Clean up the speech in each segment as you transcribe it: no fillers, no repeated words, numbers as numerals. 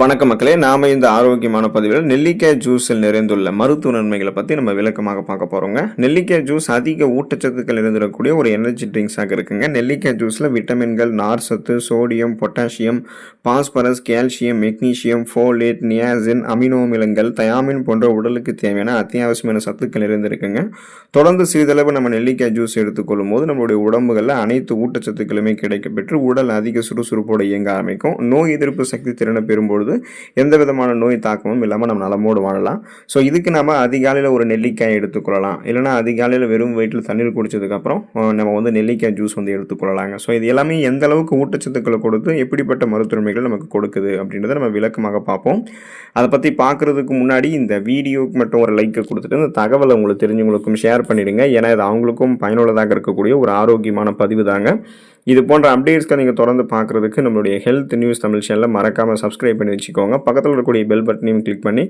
வணக்கம் மக்களே, நாம இந்த ஆரோக்கியமான பதிவில் நெல்லிக்காய் ஜூஸில் நிறைந்துள்ள மருத்துவ நன்மைகளை பற்றி நம்ம விளக்கமாக பார்க்க போகிறோங்க. நெல்லிக்காய் ஜூஸ் அதிக ஊட்டச்சத்துக்கள் நிறைந்திருக்கக்கூடிய ஒரு எனர்ஜி ட்ரிங்க்ஸாக இருக்குங்க. நெல்லிக்காய் ஜூஸில் விட்டமின்கள், நார் சத்து, sodium, potassium, phosphorus, calcium, magnesium, folate, niacin, amino அமிலங்கள், தயாமின் போன்ற உடலுக்கு தேவையான அத்தியாவசியமான சத்துக்கள் நிறைந்திருக்குங்க. தொடர்ந்து சிறிதளவு நம்ம நெல்லிக்காய் ஜூஸ் எடுத்துக்கொள்ளும் போது நம்மளுடைய உடம்புகளில் அனைத்து ஊட்டச்சத்துக்களுமே கிடைக்கப்பெற்று உடல் அதிக சுறுசுறுப்போடு இயங்க ஆரம்பிக்கும். நோய் எதிர்ப்பு சக்தி திறனை பெறும்போது எந்த விதமான நோய் தாக்கமும் இல்லாமல் நம்ம நலமோடு வாழலாம். ஸோ இதுக்கு நம்ம அதிகாலையில் ஒரு நெல்லிக்காய் எடுத்துக்கொள்ளலாம். இல்லைனா அதிகாலையில் வெறும் வயிற்றில் தண்ணீர் குடித்ததுக்கப்புறம் நம்ம நெல்லிக்காய் ஜூஸ் எடுத்துக்கொள்ளலாங்க. ஸோ இது எல்லாமே எந்த அளவுக்கு ஊட்டச்சத்துக்களை கொடுத்து எப்படிப்பட்ட மருத்துவமைகள் நமக்கு கொடுக்குது அப்படின்றத நம்ம விளக்கமாக பார்ப்போம். அதை பற்றி பார்க்குறதுக்கு முன்னாடி இந்த வீடியோக்கு மட்டும் ஒரு லைக்கை கொடுத்துட்டு இந்த தகவலை உங்களுக்கு தெரிஞ்சவங்களுக்கும் ஷேர் பண்ணிவிடுங்க. ஏன்னா இது அவங்களுக்கும் பயனுள்ளதாக இருக்கக்கூடிய ஒரு ஆரோக்கியமான பதிவு தாங்க. இது போன்ற அப்டேட்ஸ்க்கு நீங்கள் தொடர்ந்து பார்க்குறதுக்கு நம்மளுடைய ஹெல்த் நியூஸ் தமிழ் சேனலில் மறக்காமல் சப்ஸ்கிரைப் பண்ணி வச்சுக்கோங்க. பக்கத்தில் இருக்கக்கூடிய பெல் பட்டனையும் கிளிக் பண்ணி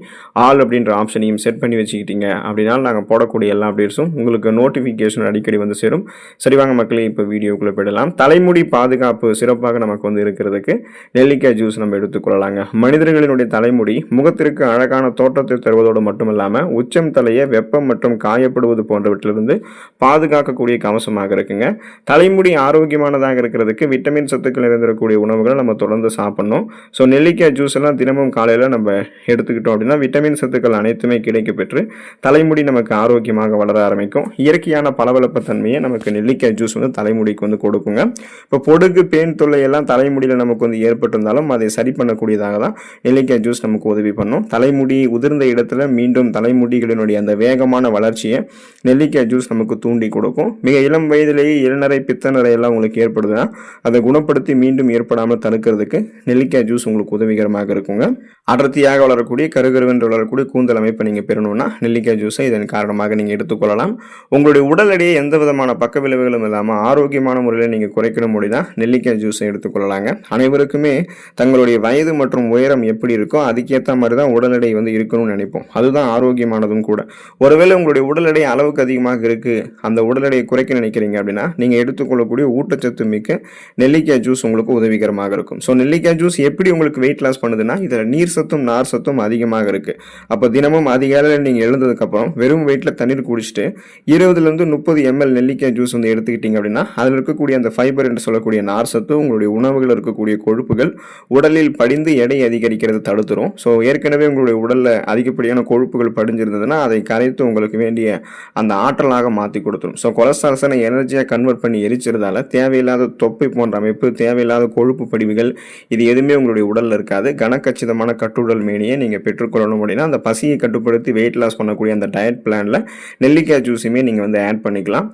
ஆல் அப்படின்ற ஆப்ஷனையும் செட் பண்ணி வச்சுக்கிட்டீங்க அப்படின்னா நாங்கள் போடக்கூடிய எல்லா அப்டேட்ஸும் உங்களுக்கு நோட்டிஃபிகேஷன் அடிக்கடி சேரும். சரி வாங்க மக்களே, இப்போ வீடியோக்குள்ளே போயிடலாம். தலைமுடி பாதுகாப்பு சிறப்பாக நமக்கு இருக்கிறதுக்கு நெல்லிக்காய் ஜூஸ் நம்ம எடுத்துக்கொள்ளலாங்க. மனிதர்களினுடைய தலைமுடி முகத்திற்கு அழகான தோற்றத்தை தருவதோடு மட்டுமில்லாமல் உச்சம் தலையை வெப்பம் மற்றும் காயப்படுவது போன்றவற்றிலிருந்து பாதுகாக்கக்கூடிய கவசமாக இருக்குங்க. தலைமுடி ஆரோக்கியமான இருக்கிறதுக்கு விட்டமின் சத்துக்கள் நிறைந்திருக்கக்கூடிய உணவுகளை நம்ம தொடர்ந்து சாப்பிடணும். ஸோ நெல்லிக்காய் ஜூஸ் எல்லாம் தினமும் காலையில் நம்ம எடுத்துக்கிட்டோம் அப்படின்னா விட்டமின் சத்துக்கள் அனைத்துமே கிடைக்க பெற்று தலைமுடி நமக்கு ஆரோக்கியமாக வளர ஆரம்பிக்கும். இயற்கையான பளபளப்பு தன்மையை நமக்கு நெல்லிக்காய் ஜூஸ் தலைமுடிக்கு கொடுக்குங்க. இப்போ பொடுகு, பேன் தொல்லை எல்லாம் தலைமுடியில் நமக்கு ஏற்பட்டிருந்தாலும் அதை சரி பண்ணக்கூடியதாக தான் நெல்லிக்காய் ஜூஸ் நமக்கு உதவி பண்ணும். தலைமுடி உதிர்ந்த இடத்துல மீண்டும் தலைமுடிகளினுடைய அந்த வேகமான வளர்ச்சியை நெல்லிக்காய் ஜூஸ் நமக்கு தூண்டி கொடுக்கும். மிக இளம் வயதிலேயே இளநரை, பித்தநரை எல்லாம் உங்களுக்கு ஏற்படுதுன்னா அதை குணப்படுத்தி மீண்டும் ஏற்படாமல் தடுக்கிறதுக்கு நெல்லிக்காய் ஜூஸ் உங்களுக்கு உதவிகரமாக இருக்குங்க. அடர்த்தியாக வளரக்கூடிய கருகருவென்று வளரக்கூடிய கூந்தல் அமைப்பை நீங்கள் பெறணும்னா நெல்லிக்காய் ஜூஸை இதன் காரணமாக நீங்கள் எடுத்துக்கொள்ளலாம். உங்களுடைய உடல் எடையை எந்த விதமான பக்க விளைவுகளும் இல்லாமல் ஆரோக்கியமான முறையில் நீங்கள் குறைக்கணும் முடியுதா நெல்லிக்காய் ஜூஸை எடுத்துக்கொள்ளலாங்க. அனைவருக்குமே தங்களுடைய வயது மற்றும் உயரம் எப்படி இருக்கோ அதுக்கேற்ற மாதிரி தான் உடல் எடை இருக்கணும்னு நினைப்போம். அதுதான் ஆரோக்கியமானதும் கூட. ஒருவேளை உங்களுடைய உடல் எடை அளவுக்கு அதிகமாக இருக்கு, அந்த உடல் எடையை குறைக்க நினைக்கிறீங்க அப்படின்னா நீங்கள் எடுத்துக்கொள்ளக்கூடிய ஊட்டச்சத்து மிக்க நெல்லிக்காய் ஜூஸ் உங்களுக்கு உதவிகரமாக இருக்கும். ஸோ நெல்லிக்காய் ஜூஸ் எப்படி உங்களுக்கு வெயிட் லாஸ் பண்ணுதுன்னா இதில் நீர் சத்தும் நார் சத்தும் அதிகமாக இருக்கு. அப்போ தினமும் அதிகாலையில் நீங்கள் எழுந்ததுக்கப்புறம் வெறும் வெயிட்டில் தண்ணீர் குடிச்சிட்டு 20 to 30 ml நெல்லிக்காய் ஜூஸ் எடுத்துக்கிட்டீங்க அப்படின்னா அதில் இருக்கக்கூடிய அந்த ஃபைபர் என்று சொல்லக்கூடிய நார் சத்து உங்களுடைய உணவுகள் இருக்கக்கூடிய கொழுப்புகள் உடலில் படிந்து எடை அதிகரிக்கிறது தடுத்துரும். ஸோ ஏற்கனவே உங்களுடைய உடலில் அதிகப்படியான கொழுப்புகள் படிஞ்சிருந்ததுன்னா அதை கரைத்து உங்களுக்கு வேண்டிய அந்த ஆற்றலாக மாற்றி கொடுத்துரும். ஸோ கொலஸ்ட்ரால்ஸை எனர்ஜியாக கன்வெர்ட் பண்ணி எரிச்சிருந்தால தேவையில்லாத தொப்பை போன்ற அமைப்பு, தேவையில்லாத கொழுப்பு படிவுகள் இது எதுவுமே உங்களுடைய உடலில் இருக்காது. கனக்கச்சிதமான கட்டுடல் மேனியை நீங்கள் பெற்றுக்கொள்ளணும் அப்படின்னா அந்த பசியை கட்டுப்படுத்தி வெயிட் லாஸ் பண்ணக்கூடிய அந்த டயட் பிளானில் நெல்லிக்காய் ஜூஸுமே நீங்கள் ஆட் பண்ணிக்கலாம்.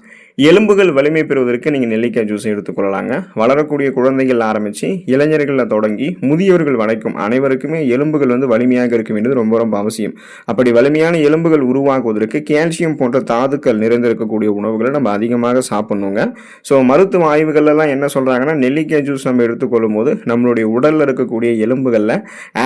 எலும்புகள் வலிமை பெறுவதற்கு நீங்கள் நெல்லிக்காய் ஜூஸை எடுத்துக்கொள்ளலாங்க. வளரக்கூடிய குழந்தைகள் ஆரம்பித்து இளைஞர்களில் தொடங்கி முதியவர்கள் வரைக்கும் அனைவருக்குமே எலும்புகள் வலிமையாக இருக்க வேண்டியது ரொம்ப ரொம்ப அவசியம். அப்படி வலிமையான எலும்புகள் உருவாக்குவதற்கு கால்சியம் போன்ற தாதுக்கள் நிறைந்திருக்கக்கூடிய உணவுகளை நம்ம அதிகமாக சாப்பிடணுங்க. ஸோ மருத்துவ ஆய்வுகள்லாம் என்ன சொல்கிறாங்கன்னா நெல்லிக்காய் ஜூஸ் நம்ம எடுத்துக்கொள்ளும் போது நம்மளுடைய உடலில் இருக்கக்கூடிய எலும்புகளில்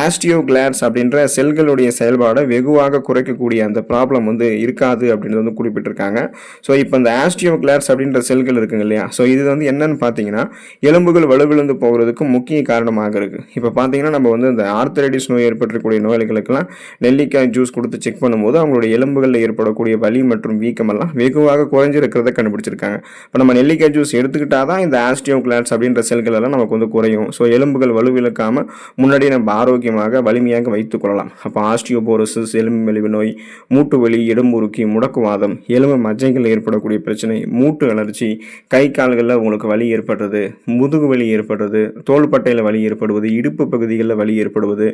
ஆஸ்டியோகிளாட்ஸ் அப்படின்ற செல்களுடைய செயல்பாடை வெகுவாக குறைக்கக்கூடிய அந்த ப்ராப்ளம் இருக்காது அப்படின்னு குறிப்பிட்டிருக்காங்க. ஸோ இப்போ இந்த ஆஸ்டியோகிளாட்ஸ் அப்படின்ற செல்கள் இருக்குங்க இல்லையா, ஸோ இது என்னன்னு பார்த்தீங்கன்னா எலும்புகள் வலுவிழந்து போகிறதுக்கு முக்கிய காரணமாக இருக்கு. இப்போ பார்த்தீங்கன்னா நம்ம இந்த ஆர்த்தரைட்டிஸ் நோய் ஏற்பட்டிருக்கக்கூடிய நோயாளிகளுக்கெல்லாம் நெல்லிக்காய் ஜூஸ் கொடுத்து செக் பண்ணும்போது அவங்களுடைய எலும்புகளில் ஏற்படக்கூடிய வலி மற்றும் வீக்கமெல்லாம் வெகுவாக குறைஞ்சிருக்கிறத கண்டுபிடிச்சிருக்காங்க. இப்போ நம்ம நெல்லிக்காய் ஜூஸ் எடுத்துக்கிட்டாதான் இந்த ஆஸ்டியோகிளாட்ஸ் அப்படின்ற செல்கள் எல்லாம் நமக்கு குறையும். ஸோ எலும்புகள் வலுவிழக்காமல் முன்னாடி நம்ம ஆரோக்கியமாக வலிமையாக வைத்துக் கொள்ளலாம். அப்போ ஆஸ்டியோபோரோசிஸ், எலும்பு மெலிவு நோய், மூட்டு வலி, எலும்புருக்கி, முடக்குவாதம், எலும்பு மஜ்ஜைகளில் ஏற்படக்கூடிய பிரச்சனை, மூட்டு அலர்ச்சி, கை கால்களில் உங்களுக்கு வலி ஏற்படுறது, முதுகு வலி ஏற்படுறது, தோள்பட்டையில் வலி ஏற்படுவது, இடுப்பு பகுதிகளில் வலி ஏற்படுவது,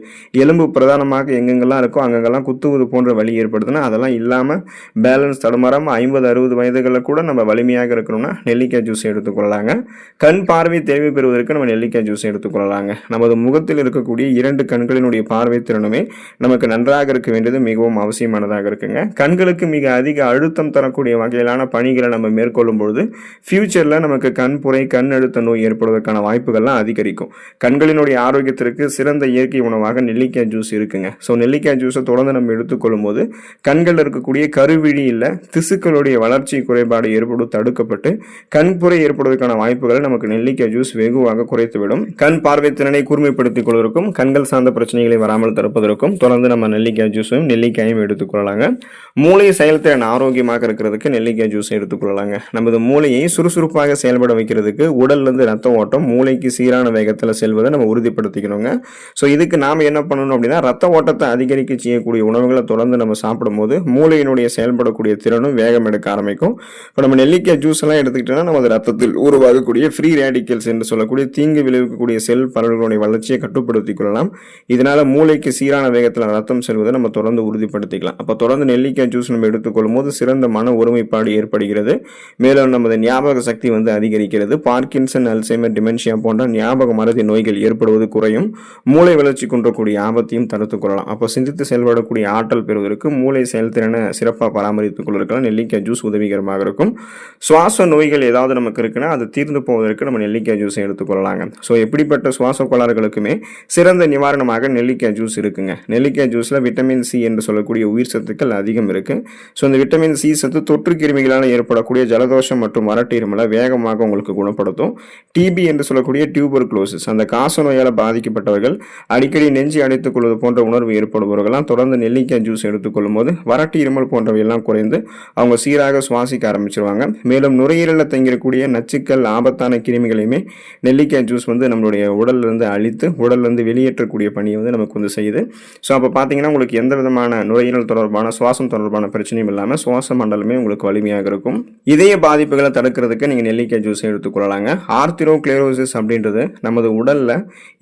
எலும்பு பிரதானமாக எங்கெங்கெல்லாம் இருக்கோ அங்கெங்கெல்லாம் குத்துவது போன்ற வலி ஏற்படுதுன்னா அதெல்லாம் இல்லாமல் பேலன்ஸ் தடுமாறாமல் 50-60 வயதுகளில் கூட நம்ம வலிமையாக இருக்கணும்னா நெல்லிக்காய் ஜூஸ் எடுத்துக்கொள்ளலாங்க. கண் பார்வை தெளிவு பெறுவதற்கு நம்ம நெல்லிக்காய் ஜூஸ் எடுத்துக்கொள்ளலாங்க. நமது முகத்தில் இருக்கக்கூடிய 2 கண்களினுடைய பார்வை திறனுமே நமக்கு நன்றாக இருக்க வேண்டியது மிகவும் அவசியமானதாக இருக்குங்க. கண்களுக்கு மிக அதிக அழுத்தம் தரக்கூடிய வகையிலான பணிகளை நம்ம மேற்கொள்ளும் பொழுது ஃபியூச்சரில் நமக்கு கண்புரை கண் அழுத்த நோய் ஏற்படுவதற்கான வாய்ப்புகள்லாம் அதிகரிக்கும். கண்களினுடைய ஆரோக்கியத்திற்கு சிறந்த இயற்கை உணவாக நெல்லிக்காய் ஜூஸ் இருக்குங்க. ஸோ நெல்லிக்காய் ஜூஸை தொடர்ந்து நம்ம எடுத்துக்கொள்ளும் போது கண்களில் இருக்கக்கூடிய கருவிழியில் திசுக்களுடைய வளர்ச்சி குறைபாடு ஏற்படும் தடுக்கப்பட்டு கண்புரை ஏற்படுவதற்கான வாய்ப்புகளை நமக்கு நெல்லிக்காய் ஜூஸ் வெகுவாக குறைத்துவிடும். கண் பார்வை திறனை கூர்மைப்படுத்திக் கொள்வதற்கும் கண்கள் சார்ந்த பிரச்சனைகளை வராமல் தடுப்பதற்கும் தொடர்ந்து நம்ம நெல்லிக்காய் ஜூஸையும் நெல்லிக்காயும் எடுத்துக்கொள்ளலாங்க. மூளை செயல்திறன் ஆரோக்கியமாக இருக்கிறதுக்கு நெல்லிக்காய் ஜூஸ் எடுத்துக்கொள்ளலாங்க. நமது மூளையை சுறுசுறுப்பாக செயல்பட வைக்கிறதுக்கு உடல்லேருந்து ரத்த ஓட்டம் மூளைக்கு சீரான வேகத்தில் செல்வதை நம்ம உறுதிப்படுத்திக்கணுங்க. ஸோ இதுக்கு நாம் என்ன பண்ணணும் அப்படின்னா ரத்த ஓட்டத்தை அதிகரிக்க செய்யக்கூடிய உணவுகளை தொடர்ந்து நம்ம சாப்பிடும்போது மூளையினுடைய செயல்படக்கூடிய திறனும் வேகம் எடுக்க ஆரம்பிக்கும். இப்போ நம்ம நெல்லிக்காய் ஜூஸ் எல்லாம் எடுத்துக்கிட்டோம்னா நமது ரத்தத்தில் உருவாகக்கூடிய ஃப்ரீ ரேடிக்கல்ஸ் என்று சொல்லக்கூடிய தீங்கு விளைவிக்கக்கூடிய செல் பரவல்களுடைய வளர்ச்சியை கட்டுப்படுத்திக் கொள்ளலாம். இதனால மூளைக்கு சீரான வேகத்தில் ரத்தம் செல்வதை நம்ம தொடர்ந்து உறுதிப்படுத்திக்கலாம். அப்போ தொடர்ந்து நெல்லிக்காய் ஜூஸ் நம்ம எடுத்துக்கொள்ளும் போது சிறந்த மன ஒருமைப்பாடு ஏற்படுகிறது. மேலும் நமது ஞாபக சக்தி அதிகரிக்கிறது. பார்க்கின்சன், அல்சைமர், டிமென்ஷியா போன்ற ஞாபக மறதி நோய்கள் ஏற்படுவது குறையும். மூளை வளர்ச்சி கொண்டக்கூடிய ஆபத்தையும் தடுத்துக் கொள்ளலாம். அப்போ சிந்தித்து செயல்படக்கூடிய ஆற்றல் பெறுவதற்கு மூளை செயல்திறனை சிறப்பாக பராமரித்துக் கொள்வதற்கான நெல்லிக்காய் ஜூஸ் உதவிகரமாக இருக்கும். சுவாச நோய்கள் ஏதாவது நமக்கு இருக்குன்னா அது தீர்ந்து போவதற்கு நம்ம நெல்லிக்காய் ஜூஸை எடுத்துக்கொள்ளலாங்க. ஸோ எப்படிப்பட்ட சுவாச கோளாறுகளுக்குமே சிறந்த நிவாரணமாக நெல்லிக்காய் ஜூஸ் இருக்குங்க. நெல்லிக்காய் ஜூஸில் விட்டமின் சி என்று சொல்லக்கூடிய உயிர் சத்துக்கள் அதிகம் இருக்கு. ஸோ இந்த விட்டமின் சி சத்து தொற்று கிருமிகளால் ஏற்படக்கூடிய ஜலதோஷம் மற்றும் வறட்டு இருமலை வேகமாக உங்களுக்கு குணப்படுத்தும். டிபி என்று சொல்லக்கூடிய டியூபர்குலோசிஸ், அந்த காச நோயால் பாதிக்கப்பட்டவர்கள், அடிக்கடி நெஞ்சு அடைத்துக் கொள்வது போன்ற உணர்வு ஏற்படுபவர்கள்லாம் தொடர்ந்து நெல்லிக்காய் ஜூஸ் எடுத்துக்கொள்ளும் போது வறட்டு இருமல் போன்றவையெல்லாம் குறைந்து அவங்க சீராக சுவாசிக்க ஆரம்பிச்சிருவாங்க. மேலும் நுரையீரலில் தங்கியிருக்கக்கூடிய நச்சுக்கள் ஆபத்தான கிருமிகளையுமே நெல்லிக்காய் ஜூஸ் நம்மளுடைய உடல்ல இருந்து அழித்து உடல்ல இருந்து வெளியேற்றக்கூடிய பணியை நமக்கு செய்யுது. ஸோ அப்போ பார்த்தீங்கன்னா உங்களுக்கு எந்த விதமான நுரையீரல் தொடர்பான சுவாசம் தொடர்பான பிரச்சனையும் இல்லாமல் சுவாச மண்டலமே உங்களுக்கு வலிமையாக இருக்கும். இதய பாதிப்புகளை தடுக்கிறதுக்கு நீங்கள் நெல்லிக்காய் ஜூஸை எடுத்துக்கொள்ளலாங்க. ஆர்த்திரோக்ளெரோசிஸ் அப்படின்றது நமது உடலில்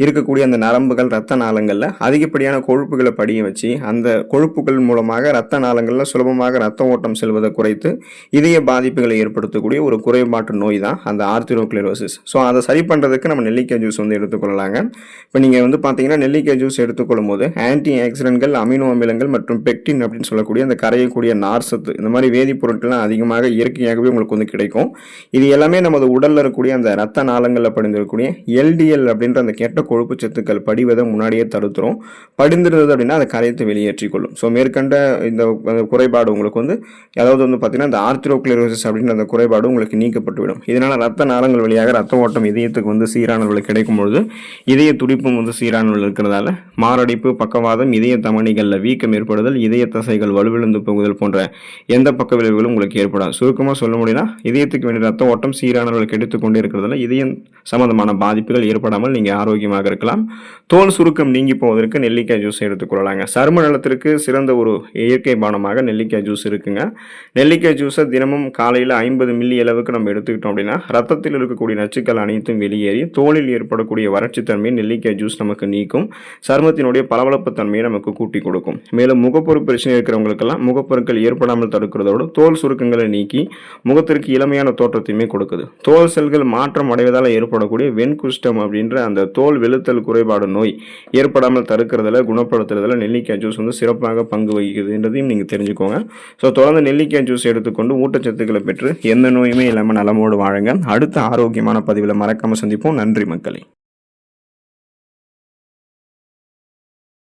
இருக்கக்கூடிய அந்த நரம்புகள் ரத்த நாளங்களில் அதிகப்படியான கொழுப்புகளை படிய வச்சு அந்த கொழுப்புகள் மூலமாக ரத்த நாளங்களில் சுலபமாக ரத்த ஓட்டம் செல்வதை குறைத்து இதய பாதிப்புகளை ஏற்படுத்தக்கூடிய ஒரு குறைபாட்டு நோய் தான் அந்த ஆர்த்திரோக்ளெரோசிஸ். ஸோ அதை சரி பண்ணுறதுக்கு நம்ம நெல்லிக்காய் ஜூஸ் எடுத்துக்கொள்ளலாங்க. இப்போ நீங்கள் பார்த்தீங்கன்னா நெல்லிக்காய் ஜூஸ் எடுத்துக்கொள்ளும் போது ஆன்டி ஆக்சிடென்ட்கள், அமினோ அமிலங்கள் மற்றும் பெக்டின் அப்படின்னு சொல்லக்கூடிய அந்த கரையக்கூடிய நார்சத்து, இந்த மாதிரி வேதிப்பொருட்கள்லாம் அதிகமாக இயற்கையாகவே உங்களுக்கு கிடைக்கும். இது எல்லாமே நமது உடலில் இருக்கக்கூடிய அந்த ரத்த நாளங்களில் படிந்திருக்கக்கூடிய எல்டிஎல் அப்படின்ற அந்த கெட்ட கொழுப்பு சத்துக்கள் படிவதை முன்னாடியே தடுத்துரும். படிந்திருந்தது அப்படின்னா அதை கரைத்து வெளியேற்றிக்கொள்ளும். ஸோ மேற்கண்ட இந்த குறைபாடு உங்களுக்கு அதாவது பார்த்தீங்கன்னா இந்த ஆர்த்திரோக்ளெரோசிஸ் அப்படின்ற அந்த குறைபாடு உங்களுக்கு நீக்கப்பட்டுவிடும். இதனால் ரத்த நாளங்கள் வழியாக ரத்த ஓட்டம் இதயத்துக்கு சீரானவர்கள் கிடைக்கும் பொழுது இதய துடிப்பும் சீரானவர்கள் இருக்கிறதால மாரடைப்பு, பக்கவாதம், இதய தமனிகளில் வீக்கம் ஏற்படுதல், இதய தசைகள் வலுவிழந்து போகுதல் போன்ற எந்த பக்க விளைவுகளும் உங்களுக்கு ஏற்படாது. சுருக்கமாக சொல்ல முடியும்னா இதயத்துக்கு வேண்டிய ரத்த ஓட்டம் சீரானவர்கள் கெடுத்துக்கொண்டே இருக்கிறதால இதயம் சம்பந்தமான பாதிப்புகள் ஏற்படாமல் நீங்கள் ஆரோக்கியமாக இருக்கலாம். தோல் சுருக்கம் நீங்கி போவதற்கு நெல்லிக்காய் ஜூஸ் எடுத்துக்கொள்ளலாங்க. சரும நலத்திற்கு சிறந்த ஒரு இயற்கை பானமாக நெல்லிக்காய் ஜூஸ் இருக்குங்க. நெல்லிக்காய் ஜூஸை தினமும் காலையில் 50 மில்லி அளவுக்கு நம்ம எடுத்துக்கிட்டோம் அப்படின்னா ரத்தத்தில் இருக்கக்கூடிய நச்சுக்கள் அனைத்தும் வெளியேறி தோலில் ஏற்படக்கூடிய வறட்சி தன்மையை நெல்லிக்காய் ஜூஸ் நமக்கு நீக்கும். சருமத்தினுடைய பளபளப்பு தன்மையை நமக்கு கூட்டி கொடுக்கும். மேலும் முகப்பொரு பிரச்சனை இருக்கிறவங்களுக்கெல்லாம் முகப்பொருட்கள் ஏற்படாமல் தடுக்கிறதோடு தோல் சுருக்கங்களை நீக்கி முகத்திற்கு இளமையான தோற்றத்தையுமே கொடுக்குது. தோல் செல்கள் மாற்றம் அடைவதால் ஏற்படக்கூடிய வெண்குஷ்டம் அப்படின்ற அந்த தோல் வெளுத்தல் குறைபாடு நோய் ஏற்படாமல் தடுக்கிறதுல குணப்படுத்துறதுல நெல்லிக்காய் ஜூஸ் சிறப்பாக பங்கு வகிக்குதுன்றதையும் நீங்கள் தெரிஞ்சுக்கோங்க. ஸோ தொடர்ந்து நெல்லிக்காய் ஜூஸ் எடுத்துக்கொண்டு ஊட்டச்சத்துக்களை பெற்று எந்த நோயுமே இல்லாமல் நலமோடு வாழுங்க. அடுத்த ஆரோக்கியமான பதிவில் மறக்காமல் சந்திப்போம். நன்றி மக்களே.